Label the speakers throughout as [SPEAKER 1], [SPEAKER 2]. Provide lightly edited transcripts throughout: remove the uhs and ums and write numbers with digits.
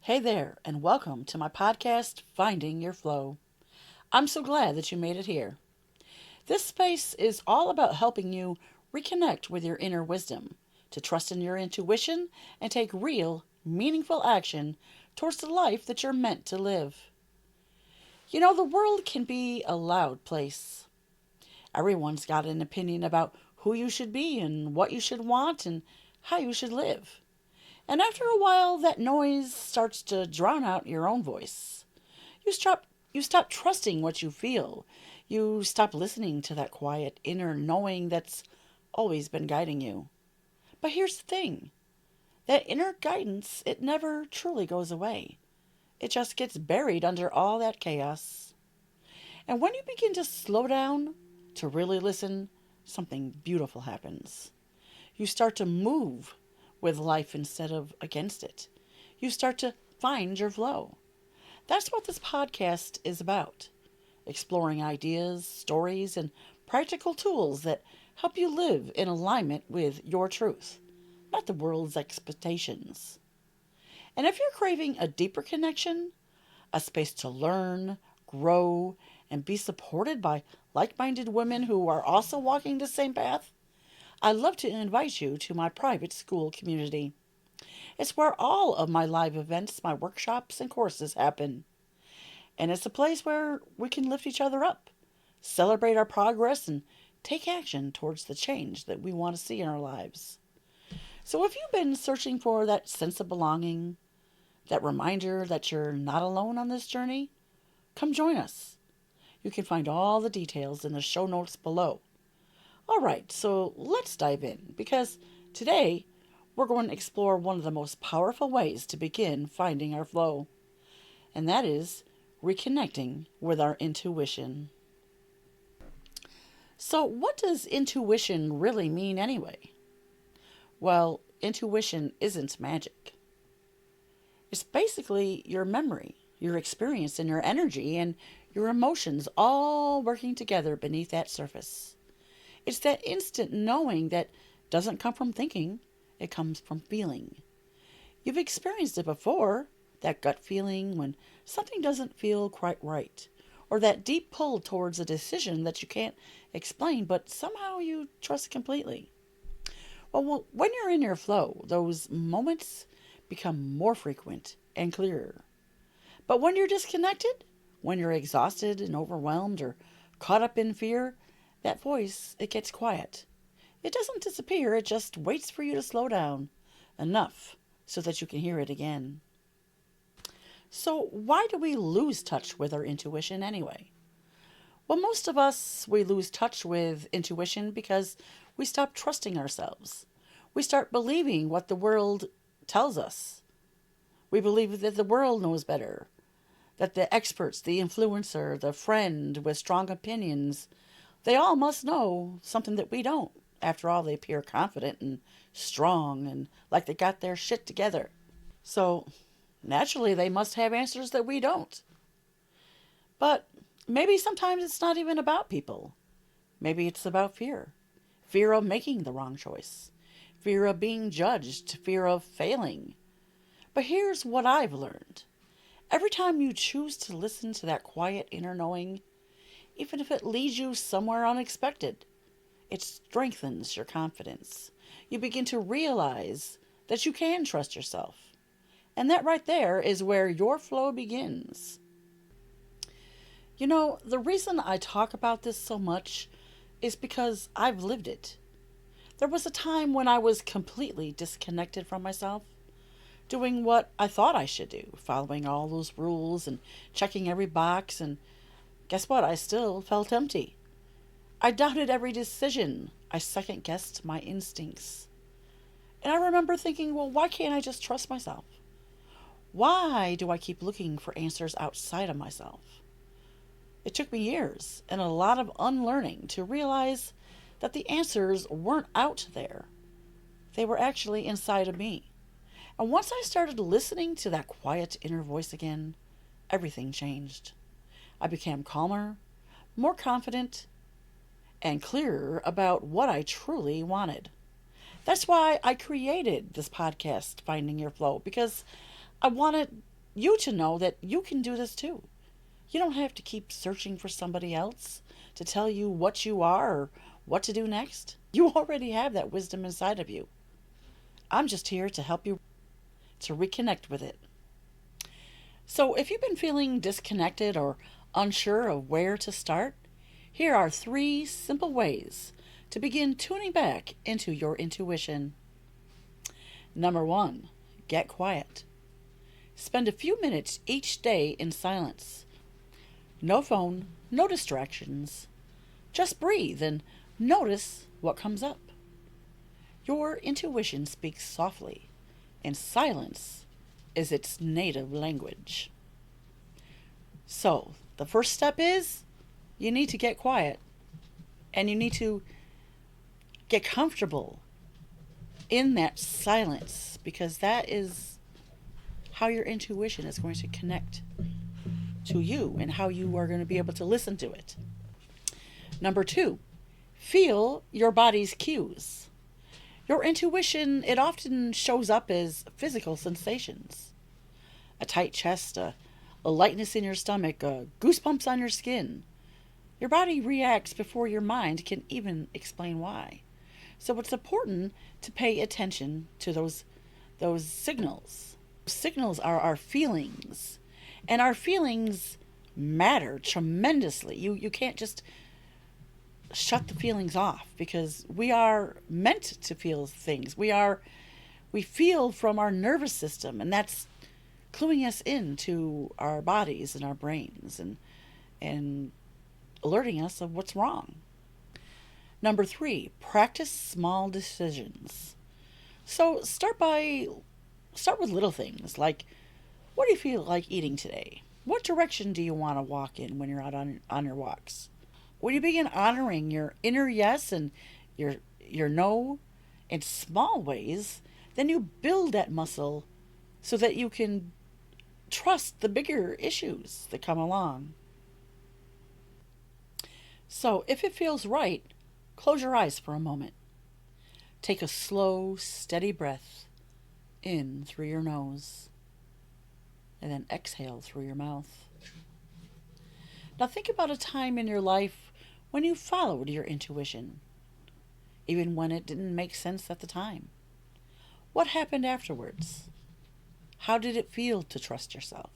[SPEAKER 1] Hey there, and welcome to my podcast, Finding Your Flow. I'm so glad that you made it here. This space is all about helping you reconnect with your inner wisdom, to trust in your intuition, and take real, meaningful action towards the life that you're meant to live. The world can be a loud place. Everyone's got an opinion about who you should be and what you should want and how you should live. And after a while, that noise starts to drown out your own voice. You stop you stop trusting what you feel. You stop listening to that quiet inner knowing that's always been guiding you. But here's the thing. That inner guidance, it never truly goes away. It just gets buried under all that chaos. And when you begin to slow down, to really listen, something beautiful happens. You start to move with life instead of against it. You start to find your flow. That's what this podcast is about, exploring ideas, stories, and practical tools that help you live in alignment with your truth, not the world's expectations. And if you're craving a deeper connection, a space to learn, grow, and be supported by like minded women who are also walking the same path, I'd love to invite you to my private school community. It's where all of my live events, my workshops, and courses happen. And it's a place where we can lift each other up, celebrate our progress, and take action towards the change that we want to see in our lives. So if you've been searching for that sense of belonging, that reminder that you're not alone on this journey, come join us. You can find all the details in the show notes below. All right, so let's dive in because today we're going to explore one of the most powerful ways to begin finding our flow, and that is reconnecting with our intuition. So, what does intuition really mean anyway? Well, intuition isn't magic. It's basically your memory, your experience, and your energy and your emotions all working together beneath that surface. It's that instant knowing that doesn't come from thinking, it comes from feeling. You've experienced it before, that gut feeling when something doesn't feel quite right, or that deep pull towards a decision that you can't explain but somehow you trust completely. Well, when you're in your flow, those moments become more frequent and clearer. But when you're disconnected, when you're exhausted and overwhelmed or caught up in fear, that voice, it gets quiet. It doesn't disappear, it just waits for you to slow down enough so that you can hear it again. So, why do we lose touch with our intuition anyway? Well, most of us, we lose touch with intuition because we stop trusting ourselves. We start believing what the world tells us. We believe that the world knows better, that the experts, the influencer, the friend with strong opinions, they all must know something that we don't. After all, they appear confident and strong and like they got their shit together. So, naturally, they must have answers that we don't. But maybe sometimes it's not even about people. Maybe it's about fear. Fear of making the wrong choice. Fear of being judged. Fear of failing. But here's what I've learned. Every time you choose to listen to that quiet inner knowing, even if it leads you somewhere unexpected, it strengthens your confidence. You begin to realize that you can trust yourself. And that right there is where your flow begins. The reason I talk about this so much is because I've lived it. There was a time when I was completely disconnected from myself, doing what I thought I should do, following all those rules and checking every box, and guess what? I still felt empty. I doubted every decision. I second guessed my instincts. And I remember thinking, well, why can't I just trust myself? Why do I keep looking for answers outside of myself? It took me years and a lot of unlearning to realize that the answers weren't out there. They were actually inside of me. And once I started listening to that quiet inner voice again, everything changed. I became calmer, more confident, and clearer about what I truly wanted. That's why I created this podcast, Finding Your Flow, because I wanted you to know that you can do this too. You don't have to keep searching for somebody else to tell you what you are or what to do next. You already have that wisdom inside of you. I'm just here to help you to reconnect with it. So, if you've been feeling disconnected or unsure of where to start, here are 3 simple ways to begin tuning back into your intuition. Number 1, get quiet. Spend a few minutes each day in silence. No phone, no distractions. Just breathe and notice what comes up. Your intuition speaks softly, and silence is its native language. So, the first step is you need to get quiet and you need to get comfortable in that silence because that is how your intuition is going to connect to you and how you are going to be able to listen to it. Number 2, feel your body's cues. Your intuition, it often shows up as physical sensations. A tight chest, a lightness in your stomach, goosebumps on your skin. Your body reacts before your mind can even explain why. So it's important to pay attention to those signals. Signals are our feelings, and our feelings matter tremendously. You can't just shut the feelings off because we are meant to feel things. We feel from our nervous system, and that's cluing us into our bodies and our brains and alerting us of what's wrong. Number 3, practice small decisions. So start with little things like, what do you feel like eating today? What direction do you want to walk in when you're out on your walks? When you begin honoring your inner yes and your no in small ways, then you build that muscle so that you can trust the bigger issues that come along. So if it feels right, close your eyes for a moment. Take a slow, steady breath in through your nose and then exhale through your mouth. Now think about a time in your life when you followed your intuition, even when it didn't make sense at the time. What happened afterwards? How did it feel to trust yourself?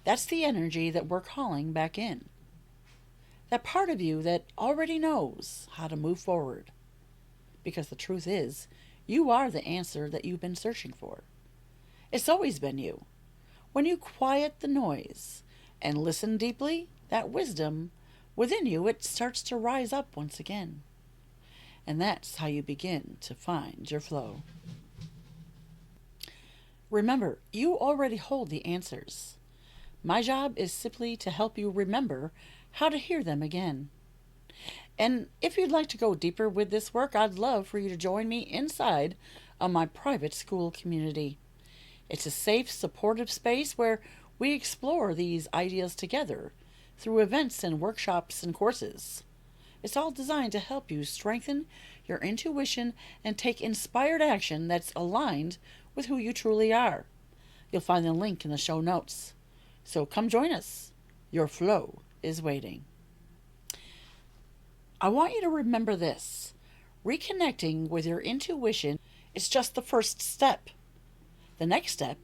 [SPEAKER 1] That's the energy that we're calling back in. That part of you that already knows how to move forward. Because the truth is, you are the answer that you've been searching for. It's always been you. When you quiet the noise and listen deeply, that wisdom within you, it starts to rise up once again. And that's how you begin to find your flow. Remember, you already hold the answers. My job is simply to help you remember how to hear them again. And if you'd like to go deeper with this work, I'd love for you to join me inside of my private school community. It's a safe, supportive space where we explore these ideas together through events and workshops and courses. It's all designed to help you strengthen your intuition and take inspired action that's aligned with who you truly are. You'll find the link in the show notes. So come join us. Your flow is waiting. I want you to remember this. Reconnecting with your intuition is just the first step. The next step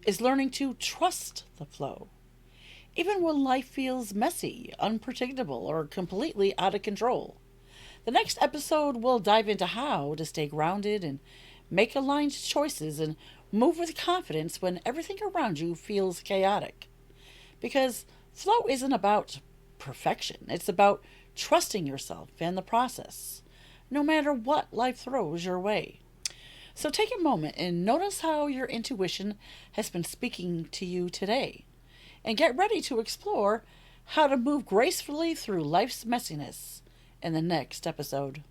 [SPEAKER 1] is learning to trust the flow. Even when life feels messy, unpredictable, or completely out of control. The next episode will dive into how to stay grounded and make aligned choices and move with confidence when everything around you feels chaotic. Because flow isn't about perfection. It's about trusting yourself and the process, no matter what life throws your way. So take a moment and notice how your intuition has been speaking to you today. And get ready to explore how to move gracefully through life's messiness in the next episode.